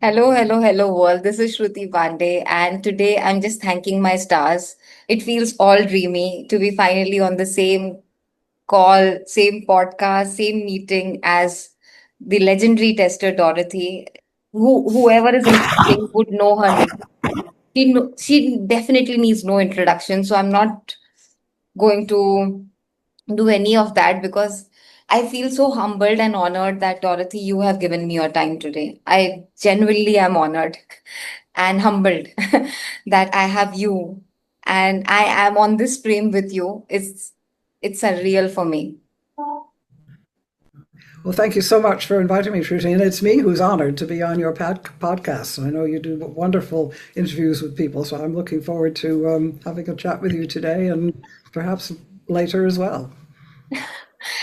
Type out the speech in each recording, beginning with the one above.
Hello, hello, hello, world. This is Shruti Pandey, and today I'm just thanking my stars. It feels all dreamy to be finally on the same call, same podcast, same meeting as the legendary tester Dorothy. Whoever is listening would know her name. She definitely needs no introduction, so I'm not going to do any of that because I feel so humbled and honored that Dorothy, you have given me your time today. I genuinely am honored and humbled that I have you and I am on this frame with you. It's surreal for me. Well, thank you so much for inviting me, Shruti. And it's me who's honored to be on your podcast. I know you do wonderful interviews with people, so I'm looking forward to having a chat with you today and perhaps later as well.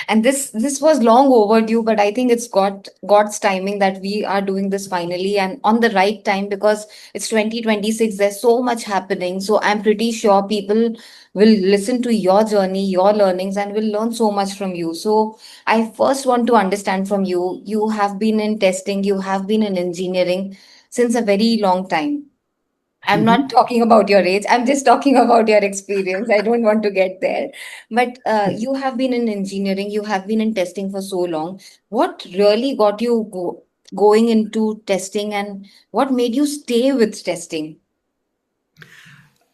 And this was long overdue, but I think it's got God's timing that we are doing this finally and on the right time because it's 2026. There's so much happening. So I'm pretty sure people will listen to your journey, your learnings, and will learn so much from you. So I first want to understand from you. You have been in testing, you have been in engineering since a very long time. I'm not Hmm. talking about your age. I'm just talking about your experience. I don't want to get there. But you have been in engineering, you have been in testing for so long. What really got you going into testing and what made you stay with testing?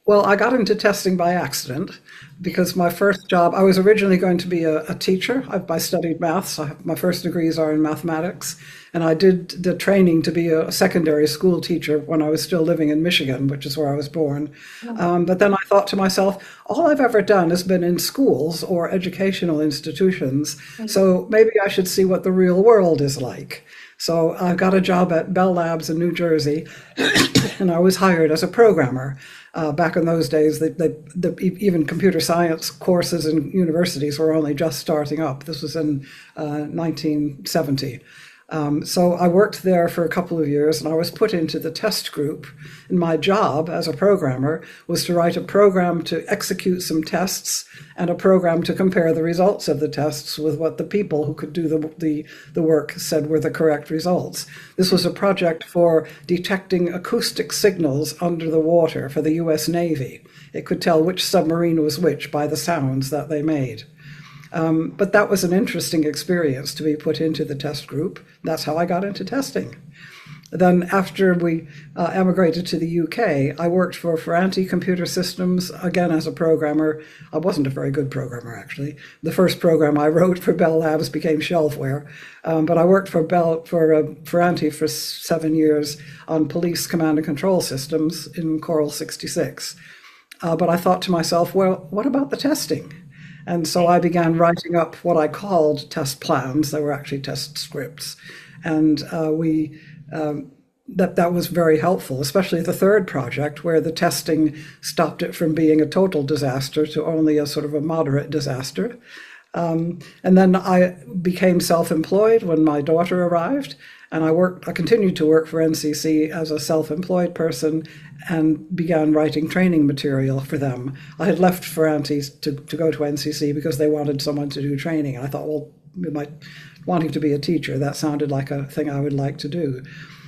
Well, I got into testing by accident because my first job, I was originally going to be a teacher. I studied maths. My first degrees are in mathematics. And I did the training to be a secondary school teacher when I was still living in Michigan, which is where I was born. But then I thought to myself, all I've ever done has been in schools or educational institutions. So maybe I should see what the real world is like. So I got a job at Bell Labs in New Jersey, and I was hired as a programmer. Back in those days, even computer science courses in universities were only just starting up. This was in 1970. So I worked there for a couple of years and I was put into the test group. And my job as a programmer was to write a program to execute some tests and a program to compare the results of the tests with what the people who could do the work said were the correct results. This was a project for detecting acoustic signals under the water for the US Navy. It could tell which submarine was which by the sounds that they made. But that was an interesting experience to be put into the test group. That's how I got into testing. Then, after we emigrated to the UK, I worked for Ferranti Computer Systems, again as a programmer. I wasn't a very good programmer, actually. The first program I wrote for Bell Labs became shelfware. But I worked for Ferranti for 7 years on police command and control systems in Coral 66. But I thought to myself, well, what about the testing? And so I began writing up what I called test plans. They were actually test scripts. And that was very helpful, especially the third project where the testing stopped it from being a total disaster to only a sort of a moderate disaster. And then I became self-employed when my daughter arrived, and I continued to work for NCC as a self-employed person and began writing training material for them. I had left Ferranti to go to NCC because they wanted someone to do training. I thought, well, wanting to be a teacher, that sounded like a thing I would like to do.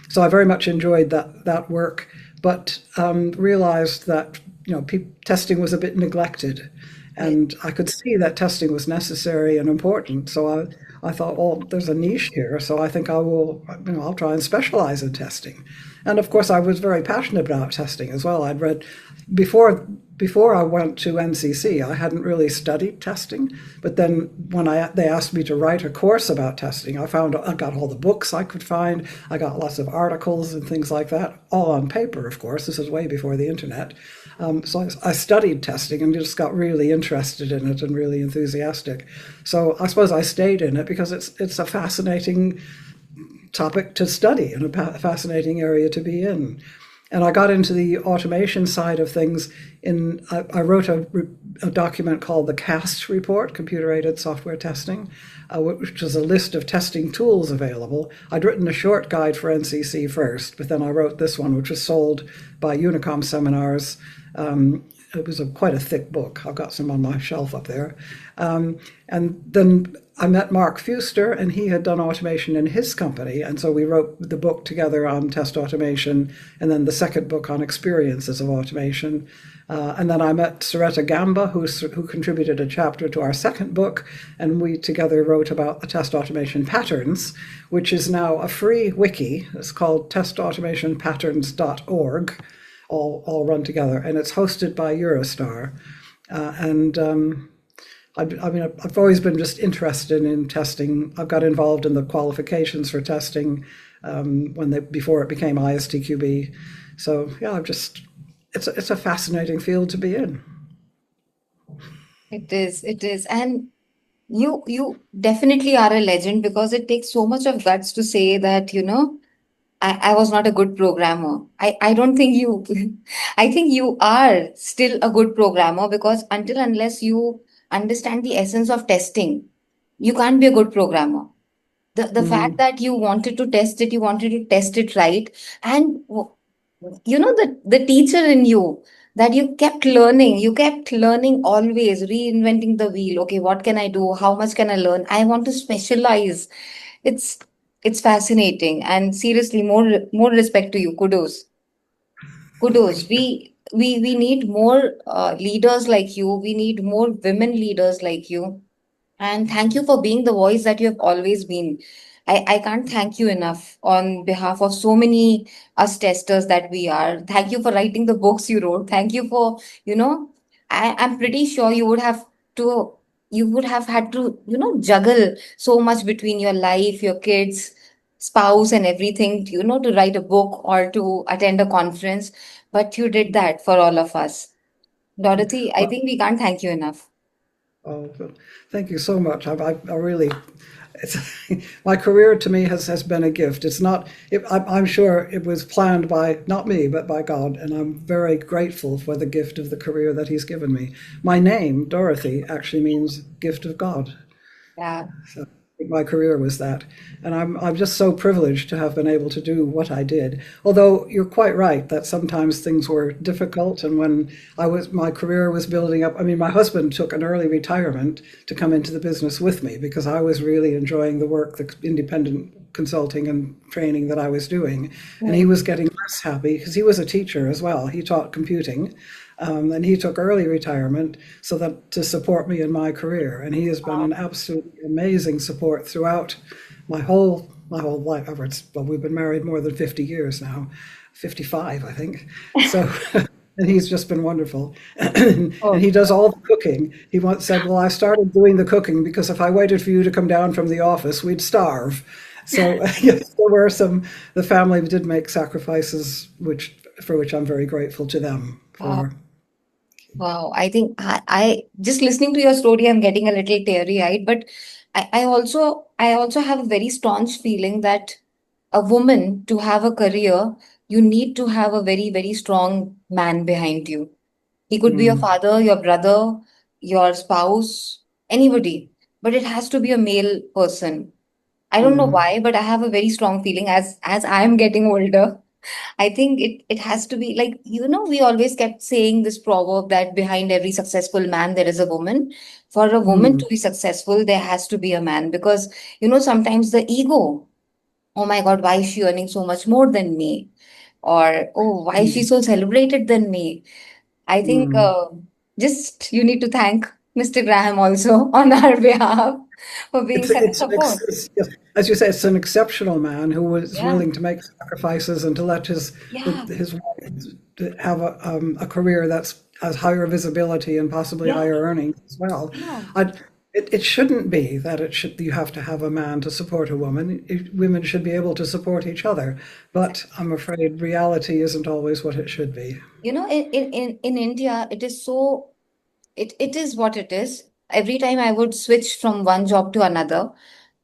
So I very much enjoyed that work, but realized that testing was a bit neglected, Right. and I could see that testing was necessary and important. So I thought, well, there's a niche here, so I think I'll try and specialize in testing. And of course, I was very passionate about testing as well. I'd read before before I went to NCC, I hadn't really studied testing. But then when they asked me to write a course about testing, I got all the books I could find. I got lots of articles and things like that, all on paper, of course. This is way before the internet. So I studied testing and just got really interested in it and really enthusiastic. So I suppose I stayed in it because it's a fascinating topic to study and a fascinating area to be in. And I got into the automation side of things. I wrote a document called the CAST report, Computer Aided Software Testing, which was a list of testing tools available. I'd written a short guide for NCC first, but then I wrote this one, which was sold by Unicom Seminars. It was quite a thick book. I've got some on my shelf up there. And then I met Mark Fuster, and he had done automation in his company. And so we wrote the book together on test automation, and then the second book on experiences of automation. And then I met Saretta Gamba, who contributed a chapter to our second book, and we together wrote about the test automation patterns, which is now a free wiki. It's called testautomationpatterns.org, all run together, and it's hosted by EuroStar. And I mean, I've always been just interested in testing. I've got involved in the qualifications for testing before it became ISTQB. So yeah, it's a fascinating field to be in. It is. And you definitely are a legend because it takes so much of guts to say that, I was not a good programmer. I don't think you, I think you are still a good programmer because until unless you understand the essence of testing, you can't be a good programmer. The fact Mm, that you wanted to test it, you wanted to test it right, and the teacher in you, that you kept learning, always reinventing the wheel. Okay, what can I do? How much can I learn? I want to specialize. It's it's fascinating, and seriously, more respect to you. Kudos. thank you. We need more leaders like you. We need more women leaders like you, and thank you for being the voice that you have always been. I can't thank you enough on behalf of so many us testers that we are. Thank you for writing the books you wrote. Thank you for, I'm pretty sure to you would have had to, juggle so much between your life, your kids, spouse, and everything, to write a book or to attend a conference. But you did that for all of us. Dorothy, I Well, think we can't thank you enough. well, thank you so much. I really, it's, my career to me has been a gift. It's not. I'm sure it was planned by not me, but by God, and I'm very grateful for the gift of the career that He's given me. My name, Dorothy, actually means gift of God. Yeah. So my career was that, and I'm just so privileged to have been able to do what I did. Although you're quite right that sometimes things were difficult, and when my career was building up. I mean, my husband took an early retirement to come into the business with me because I was really enjoying the work, the independent consulting and training that I was doing, and he Hmm. was getting less happy because he was a teacher as well. He taught computing, and he took early retirement so that to support me in my career. And he has been Wow. an absolutely amazing support throughout my whole life. Well, we've been married more than 50 years now, 55, I think. So. And he's just been wonderful. And he Oh, does all the cooking. He once said, "Well, I started doing the cooking because if I waited for you to come down from the office, we'd starve." So yes, there were the family did make sacrifices, for which I'm very grateful to them wow. for. Wow. I think I just listening to your story, I'm getting a little teary-eyed, but I also have a very staunch feeling that a woman to have a career, you need to have a very, very strong man behind you. He could be your Mm, father, your brother, your spouse, anybody, but it has to be a male person. I don't know mm, why, but I have a very strong feeling as I am getting older. I think it has to be like, we always kept saying this proverb that behind every successful man, there is a woman. For a woman mm, to be successful, there has to be a man because, sometimes the ego, oh my God, why is she earning so much more than me? Or, oh, why is she mm, so celebrated than me? I think mm. just you need to thank Mr. Graham also on our behalf for being such a support. Yes, as you say, it's an exceptional man who was Yeah, willing to make sacrifices and to let yeah, his wife have a career that's has higher visibility and possibly yeah, higher earnings as well. yeah. I, it shouldn't be that you have to have a man to support a woman. Women should be able to support each other, but I'm afraid reality isn't always what it should be. In India, it is so it is what it is. Every time I would switch from one job to another,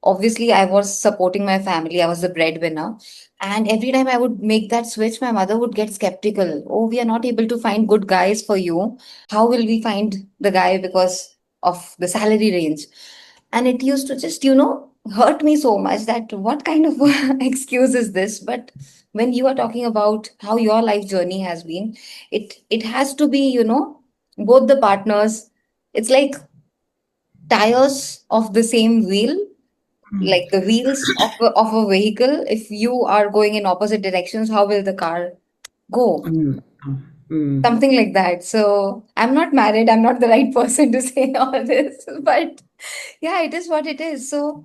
obviously I was supporting my family. I was the breadwinner. And every time I would make that switch, my mother would get skeptical. Oh, we are not able to find good guys for you. How will we find the guy because of the salary range? And it used to just, hurt me so much that what kind of excuse is this? But when you are talking about how your life journey has been, it has to be, both the partners. It's like tires of the same wheel, like the wheels of a vehicle. If you are going in opposite directions, how will the car go? Mm, mm. Something like that. So I'm not married. I'm not the right person to say all this, but yeah, it is what it is. So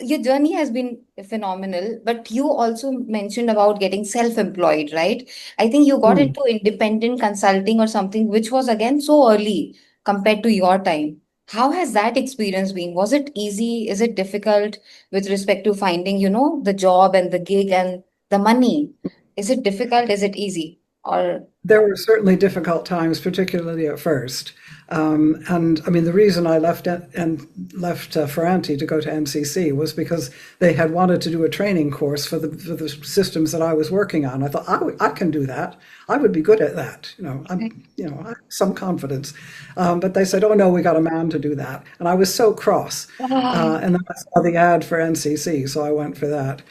your journey has been phenomenal, but you also mentioned about getting self-employed, right? I think you got Mm. into independent consulting or something, which was again so early compared to your time. How has that experience been? Was it easy? Is it difficult with respect to finding, the job and the gig and the money? Is it difficult? Is it easy? Or There were certainly difficult times, particularly at first. And I mean, the reason I left Ferranti to go to NCC was because they had wanted to do a training course for the systems that I was working on. I thought I can do that. I would be good at that. I have some confidence. But they said, "Oh no, we got a man to do that," and I was so cross. And then I saw the ad for NCC, so I went for that.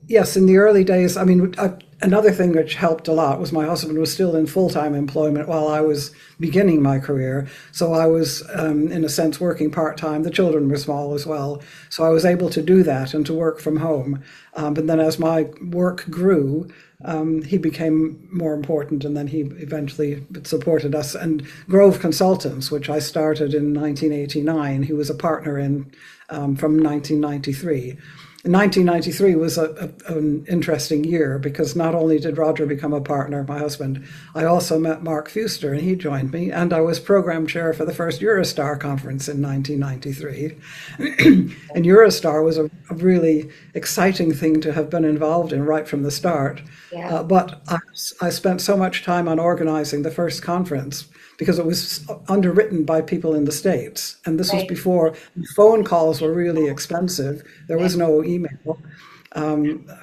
Yes, in the early days, I mean, another thing which helped a lot was my husband was still in full-time employment while I was beginning my career. So I was, in a sense, working part-time. The children were small as well. So I was able to do that and to work from home. But then as my work grew, he became more important, and then he eventually supported us. And Grove Consultants, which I started in 1989, he was a partner in from 1993. 1993 was an interesting year because not only did Roger become a partner, my husband, I also met Mark Fuster and he joined me, and I was program chair for the first EuroStar conference in 1993. And EuroStar was a really exciting thing to have been involved in right from the start. yeah, But I spent so much time on organizing the first conference because it was underwritten by people in the States. And this was right, before phone calls were really expensive. There right. was no email.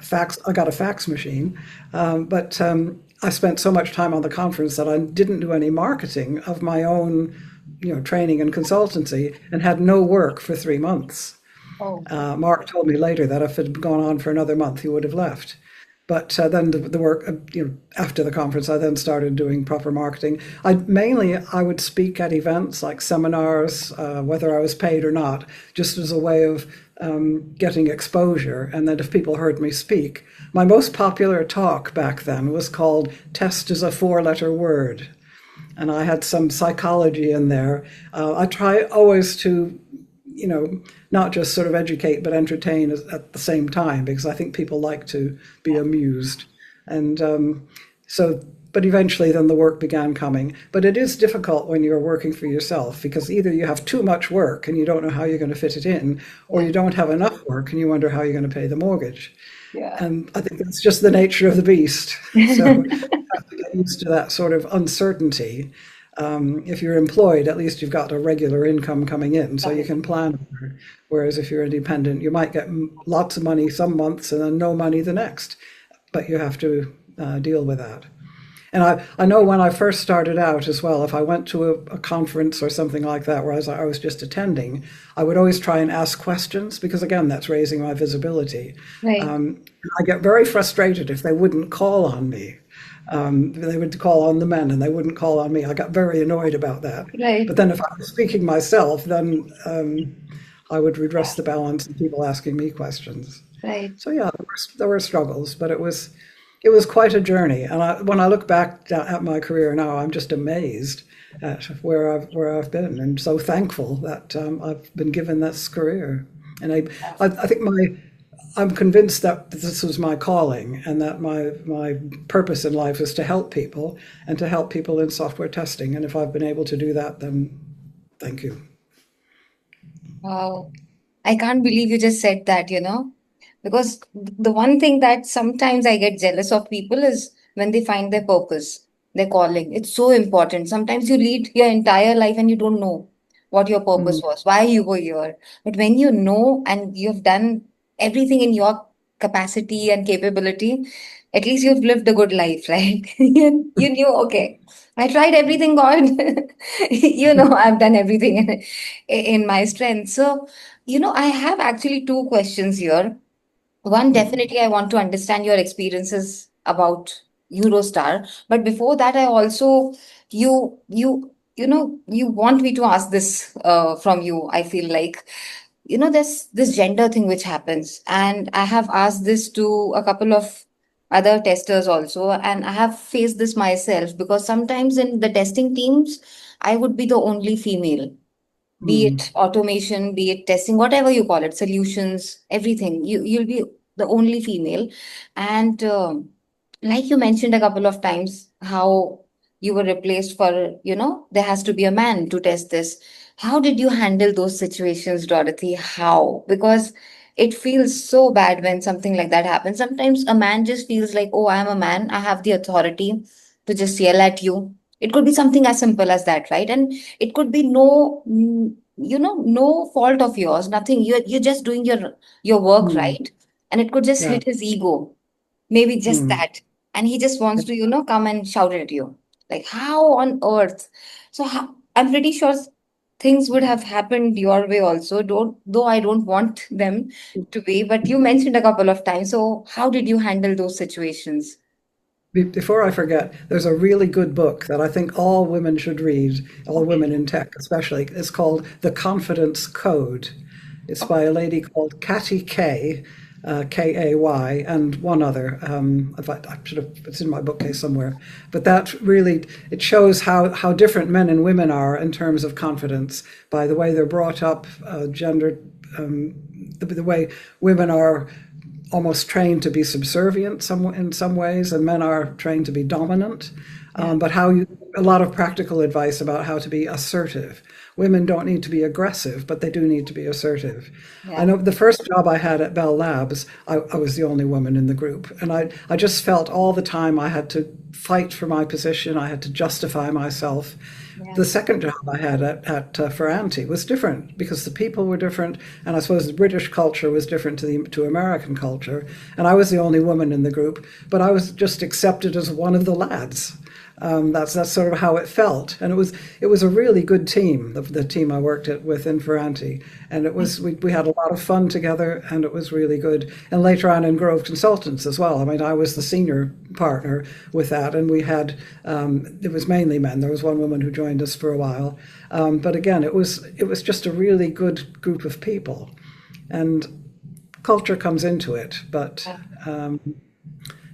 Fax, I got a fax machine. But I spent so much time on the conference that I didn't do any marketing of my own, training and consultancy, and had no work for 3 months. Oh, Mark told me later that if it had gone on for another month, he would have left. But then the work, after the conference, I then started doing proper marketing. I would speak at events like seminars, whether I was paid or not, just as a way of getting exposure. And then if people heard me speak, my most popular talk back then was called "Test is a Four-Letter Word," and I had some psychology in there. I try always to, not just sort of educate but entertain at the same time because I think people like to be amused. And so, but eventually then the work began coming. But it is difficult when you're working for yourself because either you have too much work and you don't know how you're going to fit it in, or yeah, you don't have enough work and you wonder how you're going to pay the mortgage. yeah. And I think that's just the nature of the beast. So you have to get used to that sort of uncertainty. If you're employed, at least you've got a regular income coming in, so you Right. can plan. Whereas if you're independent, you might get lots of money some months and then no money the next, but you have to deal with that. And I know when I first started out as well, if I went to a conference or something like that where I was just attending, I would always try and ask questions because, again, that's raising my visibility. Right, Um, I get very frustrated if they wouldn't call on me. They would call on the men and they wouldn't call on me. I got very annoyed about that. right, But then if I was speaking myself, then I would redress the balance and people asking me questions. right. So yeah, there were struggles, but it was quite a journey. And when I look back at my career now, I'm just amazed at where I've been, and so thankful that I've been given this career. And I think I'm convinced that this was my calling, and that my purpose in life is to help people and to help people in software testing. And if I've been able to do that, then thank you. Wow. I can't believe you just said that, because the one thing that sometimes I get jealous of people is when they find their purpose, their calling. It's so important. Sometimes you lead your entire life and you don't know what your purpose Mm, was, why you were here. But when you know and you've done everything in your capacity and capability, at least you've lived a good life, right? You knew, okay, I tried everything, God. I've done everything in my strength. So, I have actually two questions here. One, mm, definitely, I want to understand your experiences about Eurostar. But before that, I also, you you want me to ask this from you. I feel like, there's this gender thing which happens. And I have asked this to a couple of other testers also. And I have faced this myself because sometimes in the testing teams, I would be the only female, be Hmm. it automation, be it testing, whatever you call it, solutions, everything. You'll be the only female. And like you mentioned a couple of times, how you were replaced for, there has to be a man to test this. How did you handle those situations, Dorothy? How? Because it feels so bad when something like that happens. Sometimes a man just feels like, oh, I am a man. I have the authority to just yell at you. It could be something as simple as that, right? And it could be no fault of yours, nothing. You're just doing your work, Hmm. right? And it could just Yeah. hit his ego, maybe just Hmm. that. And he just wants to, come and shout at you. Like, how on earth? So I'm pretty sure things would have happened your way also, don't though I don't want them to be, but you mentioned a couple of times. So how did you handle those situations? Before I forget, there's a really good book that I think all women should read, all Okay. women in tech especially. It's called The Confidence Code. It's by a Okay. lady called Katty Kay, Kay, and one other. In fact, I should have, it's in my bookcase somewhere. But that really, it shows how different men and women are in terms of confidence by the way they're brought up, gender, the way women are almost trained to be subservient in some ways, and men are trained to be dominant. Yeah. But a lot of practical advice about how to be assertive. Women don't need to be aggressive, but they do need to be assertive. I Yeah. know the first job I had at Bell Labs, I was the only woman in the group. And I just felt all the time I had to fight for my position, I had to justify myself. Yeah. The second job I had at Ferranti was different because the people were different, and I suppose the British culture was different to American culture. And I was the only woman in the group, but I was just accepted as one of the lads. That's sort of how it felt, and it was a really good team, the team I worked with in Ferranti, and we had a lot of fun together, and it was really good. And later on in Grove Consultants as well. I mean, I was the senior partner with that, and we had it was mainly men. There was one woman who joined us for a while, but again, it was just a really good group of people, and culture comes into it, but. Yeah.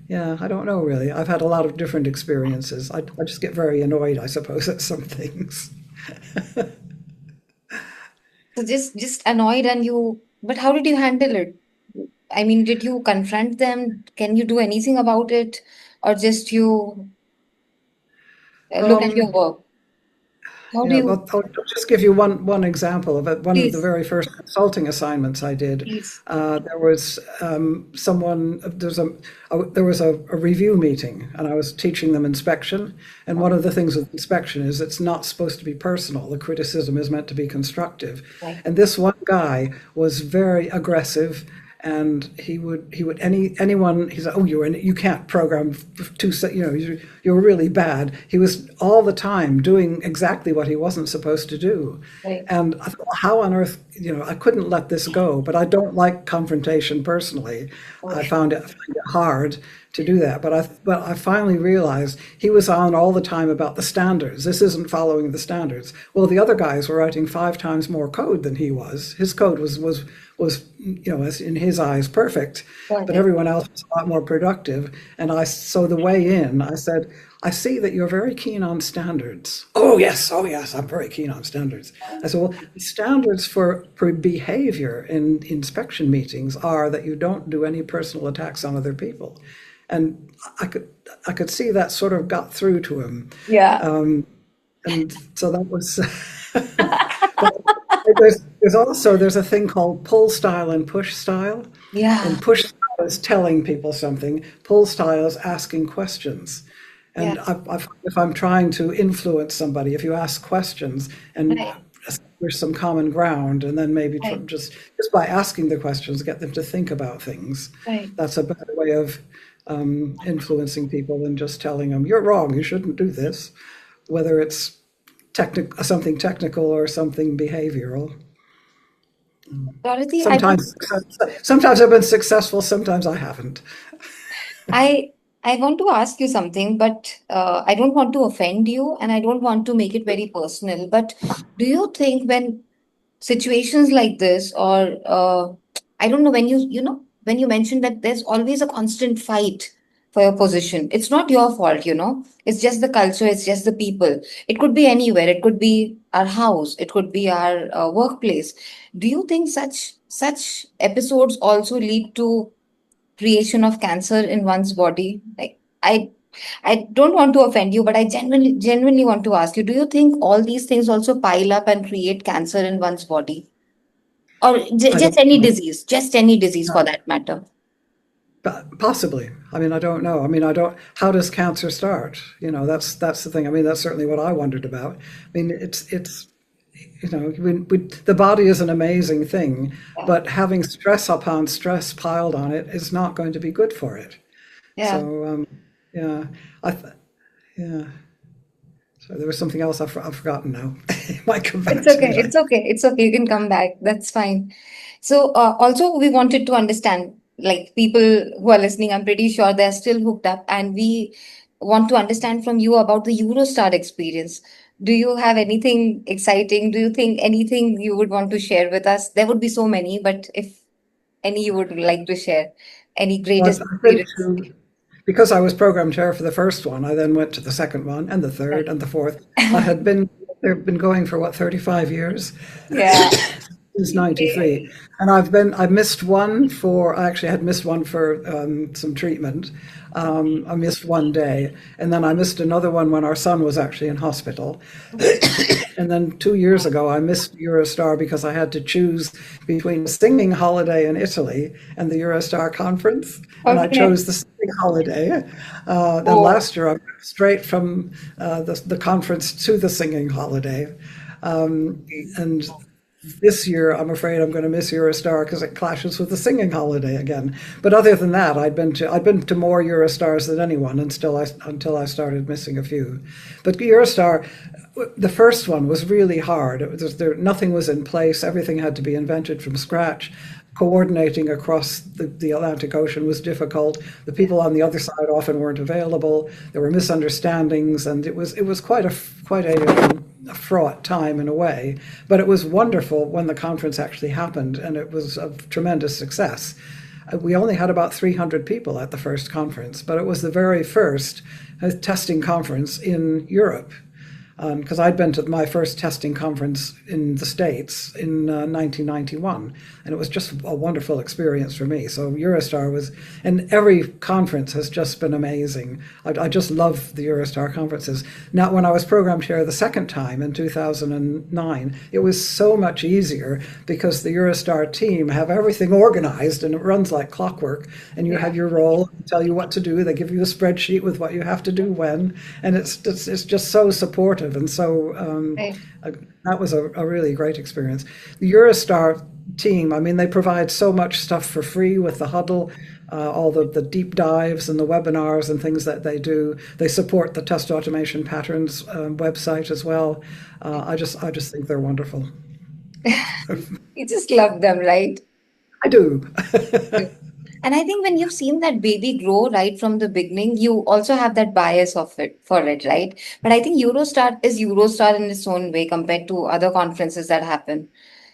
Yeah, I don't know really. I've had a lot of different experiences. I just get very annoyed, I suppose, at some things. So just annoyed, and but how did you handle it? I mean, did you confront them? Can you do anything about it? Or just you look at your Um, work? How do yeah, you, well, I'll just give you one example of it. One of the please, very first consulting assignments I did, please. there was someone. There was a review meeting, and I was teaching them inspection. And one Okay. of the things with inspection is it's not supposed to be personal. The criticism is meant to be constructive. Right. And this one guy was very aggressive, and he would anyone he said, oh, you can't program you're really bad. He was all the time doing exactly what he wasn't supposed to do. Right. And I thought, how on earth, I couldn't let this go. But I don't like confrontation personally. I Okay. find it hard to do that. But I finally realized he was on all the time about the standards. This isn't following the standards. Well, the other guys were writing 5 times more code than he was. His code was as in his eyes perfect, but Okay. everyone else was a lot more productive. And so the way in, I said, I see that you're very keen on standards. Oh yes, I'm very keen on standards. I said, well, standards for behavior in inspection meetings are that you don't do any personal attacks on other people. And I could I could see that sort of got through to him. Yeah. And so that was but there's a thing called pull style and push style. Yeah. And push style is telling people something. Pull style is asking questions. Yeah. And if I'm trying to influence somebody, if you ask questions and Right. there's some common ground, and then maybe Right. just by asking the questions, get them to think about things. Right. That's a better way of influencing people than just telling them you're wrong, you shouldn't do this, whether it's something technical or something behavioral. Dorothy, Sometimes, sometimes I've been successful, sometimes I haven't. I I want to ask you something, but I don't want to offend you and I don't want to make it very personal. But do you think when situations like this, or I don't know, when when you mentioned that there's always a constant fight for your position, it's not your fault, it's just the culture, it's just the people. It could be anywhere, it could be our house, it could be our workplace. Do you think such episodes also lead to creation of cancer in one's body? Like, I don't want to offend you, but I genuinely want to ask you, do you think all these things also pile up and create cancer in one's body? Or I don't know. just any disease for that matter? Possibly. I mean, I don't know. I mean, I don't. How does cancer start? That's the thing. I mean, that's certainly what I wondered about. I mean, it's the body is an amazing thing, Yeah. but having stress upon stress piled on it is not going to be good for it. Yeah. So, yeah, I, yeah. So there was something else I've forgotten now. It might come It's back to me okay. later. It's okay. It's okay. You can come back. That's fine. So, also, we wanted to understand, like, people who are listening, I'm pretty sure they're still hooked up, and we want to understand from you about the Eurostar experience. Do you have anything exciting? Do you think anything you would want to share with us? There would be so many, but if any you would like to share, any Well, greatest I've been experience? to, because I was program chair for the first one, I then went to the second one and the third and the fourth. I had been, they've been going for what, 35 years? Yeah. Since '93, Okay. and I missed one for, I actually had missed one for some treatment. I missed one day, and then I missed another one when our son was actually in hospital. And then 2 years ago, I missed Eurostar because I had to choose between a singing holiday in Italy and the Eurostar conference, and I Okay. chose the singing holiday. Then Oh, last year, I went straight from the conference to the singing holiday. And this year, I'm afraid I'm going to miss Eurostar because it clashes with the singing holiday again. But other than that, I'd been to more Eurostars than anyone, and still until I started missing a few. But Eurostar, the first one was really hard. Nothing was in place. Everything had to be invented from scratch. Coordinating across the Atlantic Ocean was difficult. The yeah. people on the other side often weren't available. There were misunderstandings, and it was quite a fraught time in a way. But it was wonderful when the conference actually happened, and it was a tremendous success. We only had about 300 people at the first conference, but it was the very first testing conference in Europe, because I'd been to my first testing conference in the States in 1991, and it was just a wonderful experience for me. So Eurostar was, and every conference has just been amazing. I just love the Eurostar conferences. Now, when I was program chair the second time in 2009, it was so much easier because the Eurostar team have everything organized and it runs like clockwork, and you have Yeah. your role, tell you what to do. They give you a spreadsheet with what you have to do when, and it's just so supportive and so Right. uh, that was a really great experience. The Eurostar team, I mean, they provide so much stuff for free with the huddle. All the deep dives and the webinars and things that they do. They support the test automation patterns website as well. I just think they're wonderful. You just love them, right? I do. And I think when you've seen that baby grow right from the beginning, you also have that bias of it for it, right? But I think Eurostar is Eurostar in its own way compared to other conferences that happen.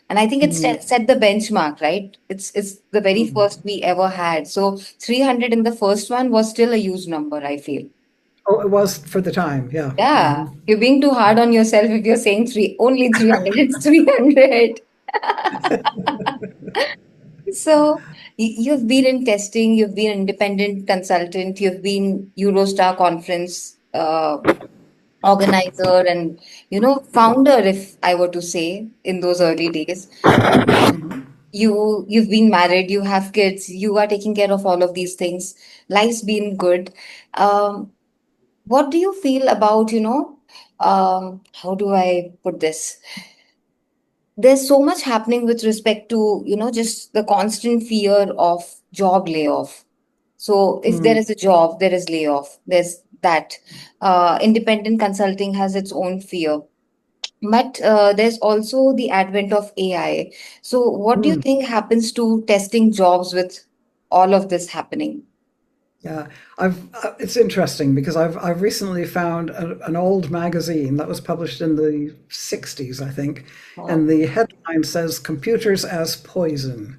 And I think it's Mm, set the benchmark, right? It's the very mm. first we ever had. So 300 in the first one was still a huge number, I feel. Oh, it was for the time, yeah. Yeah, you're being too hard on yourself if you're saying only 300. It's 300. So you've been in testing, you've been independent consultant, you've been Eurostar conference organizer, and founder, if I were to say, in those early days. You've been married, you have kids, you are taking care of all of these things. Life's been good. Um, what do you feel about, how do I put this? There's so much happening with respect to just the constant fear of job layoff. So if there Mm, is a job, there is layoff, there's that. Independent consulting has its own fear, but there's also the advent of AI. So what do you mm. think happens to testing jobs with all of this happening? Yeah, it's interesting because I've recently found an old magazine that was published in the 60s, I think, and Oh, the headline says "Computers as Poison."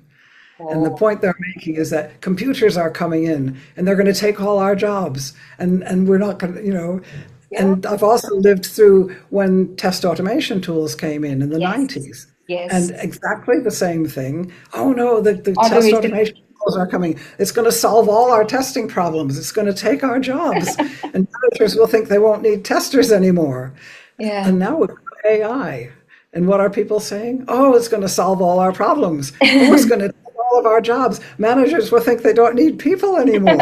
And the oh, point they're making is that computers are coming in and they're going to take all our jobs, and we're not going to, yeah. And I've also lived through when test automation tools came in the Yes. 90s, and Yes. exactly the same thing. Oh no, the test Automation. automation tools are coming. It's going to solve all our testing problems. It's going to take our jobs, and managers will think they won't need testers anymore. Yeah. And now with AI, and what are people saying? Oh, it's going to solve all our problems. Oh, it's going to take all of our jobs. Managers will think they don't need people anymore.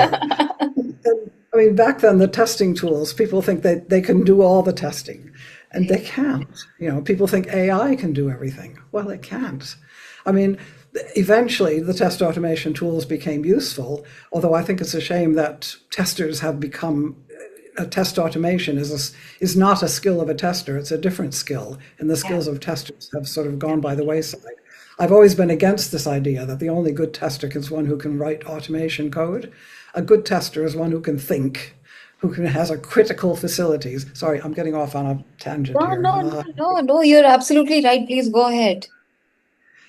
And, I mean, back then, the testing tools, people think that they can do all the testing, and they can't. People think AI can do everything. Well, it can't. I mean, eventually, the test automation tools became useful, although I think it's a shame that testers have become test automation is not a skill of a tester. It's a different skill, and the Yeah. skills of testers have sort of Yeah. gone by the wayside. I've always been against this idea that the only good tester is one who can write automation code. A good tester is one who can think, has a critical facilities. Sorry, I'm getting off on a tangent No, here. no, no, no, no. You're absolutely right. Please go ahead.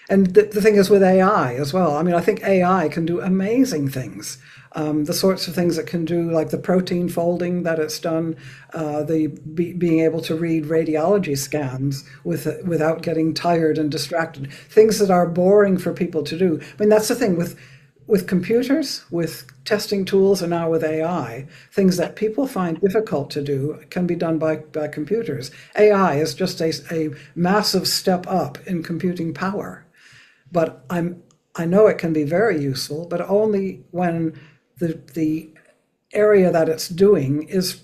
And the thing is with AI as well. I mean, I think AI can do amazing things. The sorts of things it can do, like the protein folding that it's done, being able to read radiology scans without getting tired and distracted. Things that are boring for people to do. I mean, that's the thing with computers, with testing tools, and now with AI. Things that people find difficult to do can be done by computers. AI is just a massive step up in computing power. But I know it can be very useful, but only when the area that it's doing is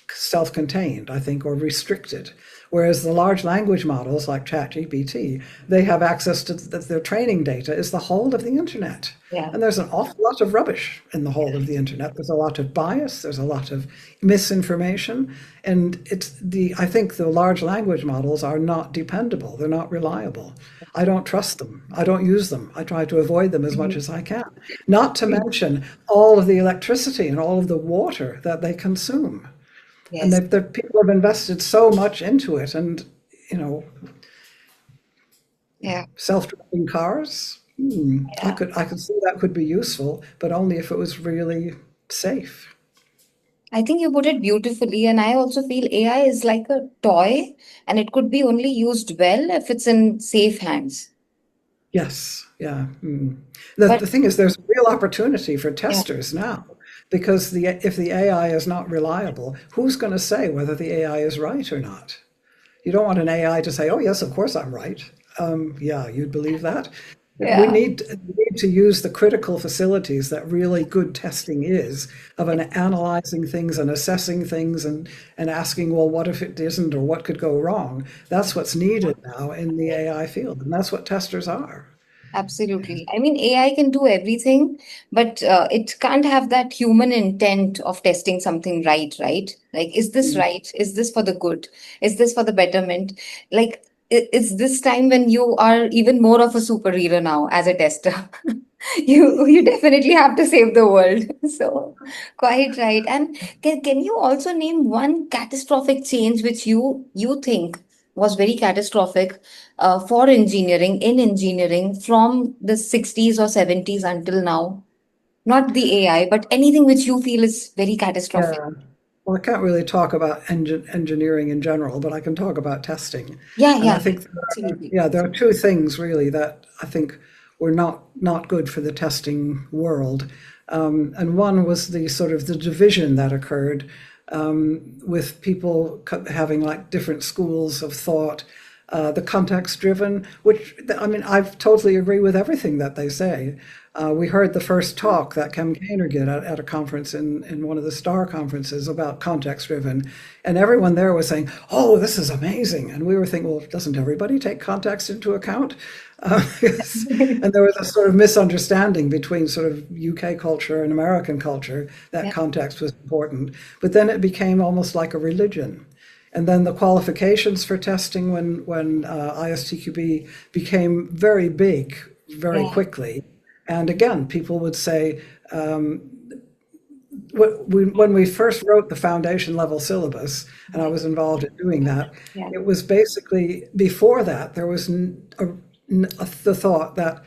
self-contained, I think, or restricted. Whereas the large language models like ChatGPT, they have access to their training data is the whole of the internet. Yeah. And there's an awful lot of rubbish in the whole of the internet. There's a lot of bias, there's a lot of misinformation, and I think the large language models are not dependable. They're not reliable. I don't trust them. I don't use them. I try to avoid them as much Mhm. as I can. Not to mention all of the electricity and all of the water that they consume. And Yes. the people have invested so much into it, and you know, Yeah. self-driving cars. Yeah. I could see that could be useful, but only if it was really safe. I think you put it beautifully, and I also feel AI is like a toy, and it could be only used well if it's in safe hands. Yes, yeah. But The thing is, there's real opportunity for yeah, testers now, because if the AI is not reliable, who's going to say whether the AI is right or not? You don't want an AI to say, "Oh yes, of course I'm right." Yeah, you'd believe that. yeah, We need to use the critical facilities that really good testing is of an analyzing things and assessing things and asking, well, what if it isn't or what could go wrong? That's what's needed now in the AI field, and that's what testers are. absolutely. I mean, AI can do everything, but it can't have that human intent of testing something right, right? Like, is this right? Is this for the good? Is this for the betterment? Like, it's this time when you are even more of a superhero now as a tester. You definitely have to save the world. So, quite right. And can you also name one catastrophic change which you think was very catastrophic for engineering in engineering from the 60s or 70s until now? Not the AI, but anything which you feel is very catastrophic. Yeah. Well, I can't really talk about engineering in general, but I can talk about testing. Yeah, And I yeah, think, absolutely. yeah, there are two things really that I think were not good for the testing world. And one was the sort of the division that occurred with people having like different schools of thought, the context driven, which I mean, I totally agree with everything that they say. We heard the first talk that Kem Kainer did at a conference in one of the STAR conferences about context driven. And everyone there was saying, oh, this is amazing. And we were thinking, well, doesn't everybody take context into account? And there was a sort of misunderstanding between sort of UK culture and American culture that Yeah, context was important. But then it became almost like a religion. And then the qualifications for testing when ISTQB became very big very yeah, quickly. And again, people would say, when we first wrote the foundation level syllabus, and I Right. was involved in doing that, Yeah. it was basically before that there was the thought that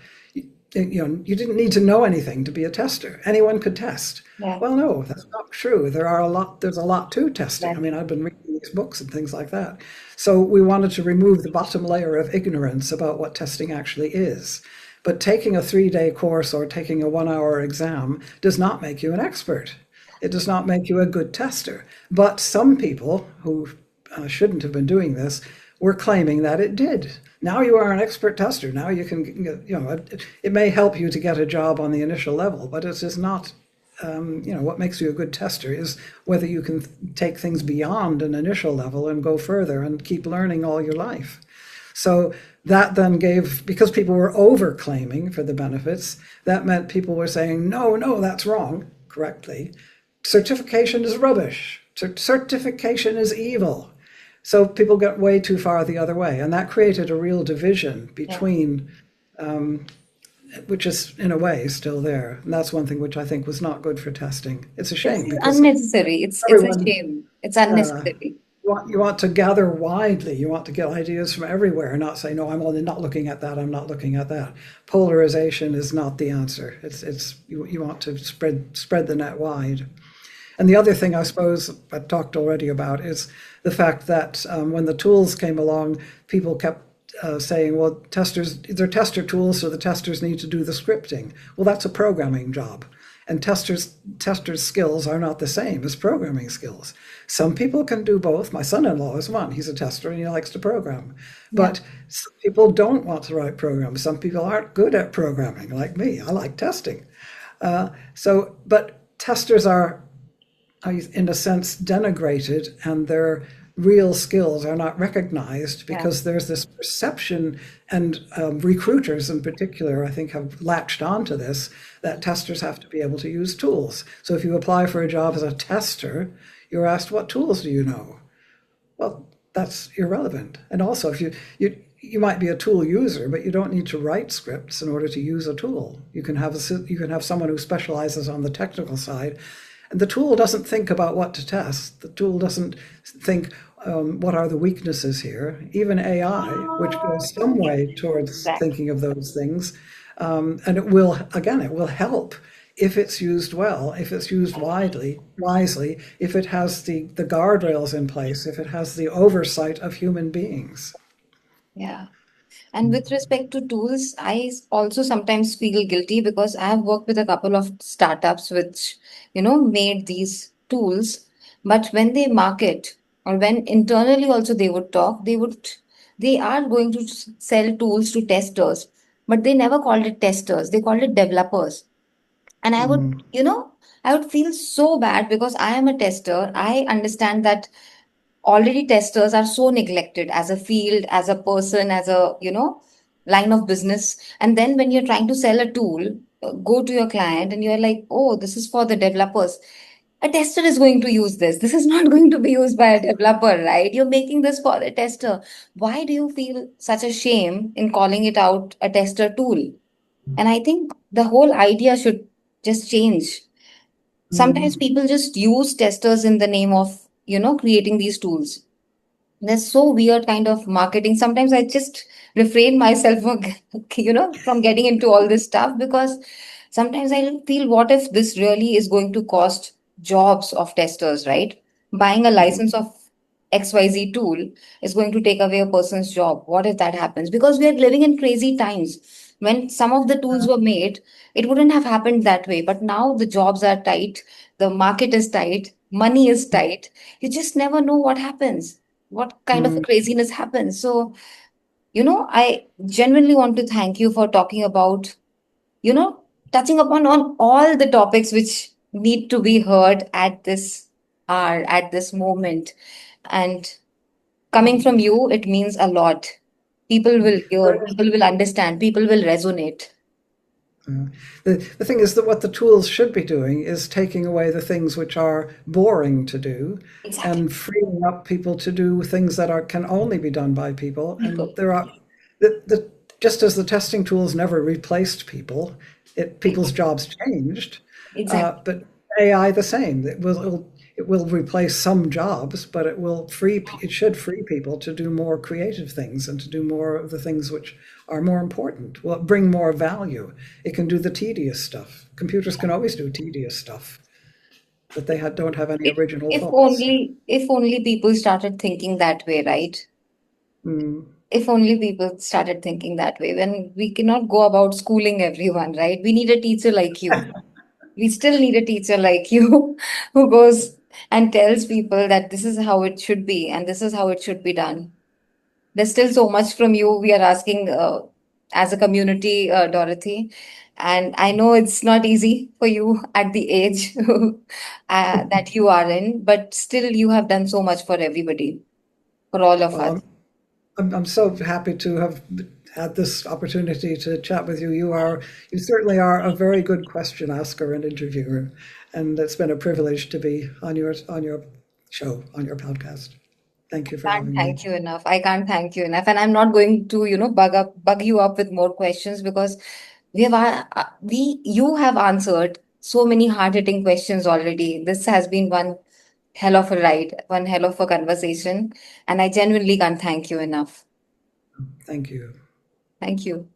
you didn't need to know anything to be a tester. Anyone could test. Yeah. Well, no, that's not true. There's a lot to testing. I mean, Exactly. I've been reading these books and things like that. So we wanted to remove the bottom layer of ignorance about what testing actually is. But taking a 3-day course or taking a 1-hour exam does not make you an expert. It does not make you a good tester. But some people who shouldn't have been doing this were claiming that it did. Now you are an expert tester. Now you can, it may help you to get a job on the initial level, but it is not, what makes you a good tester is whether you can take things beyond an initial level and go further and keep learning all your life. So that then gave, because people were over claiming for the benefits, that meant people were saying, no, no, that's wrong, correctly. Certification is rubbish. Certification is evil. So people got way too far the other way. And that created a real division Yeah. between, which is in a way still there. And that's one thing which I think was not good for testing. It's a It's shame because unnecessary. It's a everyone, shame. It's uh, unnecessary. you want to gather widely. You want to get ideas from everywhere and not say, no, I'm only not looking at that. I'm not looking at that. Polarization is not the answer. You want to spread the net wide. And the other thing I suppose I talked already about is the fact that when the tools came along, people kept saying, well, they're tester tools, so the testers need to do the scripting. Well, that's a programming job. And testers' skills are not the same as programming skills. Some people can do both. My son-in-law is one. He's a tester and he likes to program. Yeah. But some people don't want to write programs. Some people aren't good at programming, like me. I like testing. But testers are in a sense, denigrated and their real skills are not recognized Yeah. because there's this perception, and recruiters in particular, I think, have latched onto this that testers have to be able to use tools. So if you apply for a job as a tester, you're asked, what tools do you know? Well, that's irrelevant. And also, if you might be a tool user, but you don't need to write scripts in order to use a tool. You can have someone who specializes on the technical side, and the tool doesn't think about what to test. The tool doesn't think what are the weaknesses here. Even AI, which goes some way towards Exactly. thinking of those things, and it will help if it's used well, if it's used wisely, if it has the guardrails in place, if it has the oversight of human beings. Yeah. And with respect to tools, also sometimes feel guilty because I have worked with a couple of startups which, made these tools. But when they market or when internally also they would talk, they are going to sell tools to testers, but they never called it testers. They called it developers. And I would feel so bad because I am a tester. I understand that already testers are so neglected as a field, as a person, as a line of business. And then when you're trying to sell a tool, go to your client and you're like, oh, this is for the developers. A tester is going to use this is not going to be used by a developer, right? You're making this for a tester. Why do you feel such a shame in calling it out a tester tool? And I think the whole idea should just change. Sometimes people just use testers in the name of creating these tools. There's so weird kind of marketing. Sometimes I just refrain myself from, from getting into all this stuff because sometimes I feel, what if this really is going to cost jobs of testers, right? Buying a license of XYZ tool is going to take away a person's job. What if that happens? Because we are living in crazy times. When some of the tools were made, it wouldn't have happened that way. But now the jobs are tight, the market is tight, money is tight. You just never know what happens, what kind of a craziness happens. So, I genuinely want to thank you for talking about, you know, touching upon on all the topics which need to be heard at this hour, at this moment. And coming from you, it means a lot. People will hear, people will understand, people will resonate. The thing is that what the tools should be doing is taking away the things which are boring to do Exactly. and freeing up people to do things that can only be done by people. And People. there are just as the testing tools never replaced people, people's jobs changed. Exactly. But AI the same. It will replace some jobs, but it should free people to do more creative things and to do more of the things which are more important. Will bring more value. It can do the tedious stuff. Computers can always do tedious stuff, but don't have any If original if thoughts. only people started thinking that way, right? Mm. If only people started thinking that way, then we cannot go about schooling everyone, right? We need a teacher like you. We still need a teacher like you who goes and tells people that this is how it should be and this is how it should be done. There's still so much from you we are asking as a community, Dorothy. And I know it's not easy for you at the age that you are in, but still you have done so much for everybody, for all of Well, us. I'm so happy to have had this opportunity to chat with you. You certainly are a very good question asker and interviewer, and it's been a privilege to be on your show, on your podcast. Thank you for Can't having me. thank you enough. I can't thank you enough. And I'm not going to, bug you up with more questions because you have answered so many hard-hitting questions already. This has been one hell of a ride, one hell of a conversation, and I genuinely can't thank you enough. Thank you. Thank you.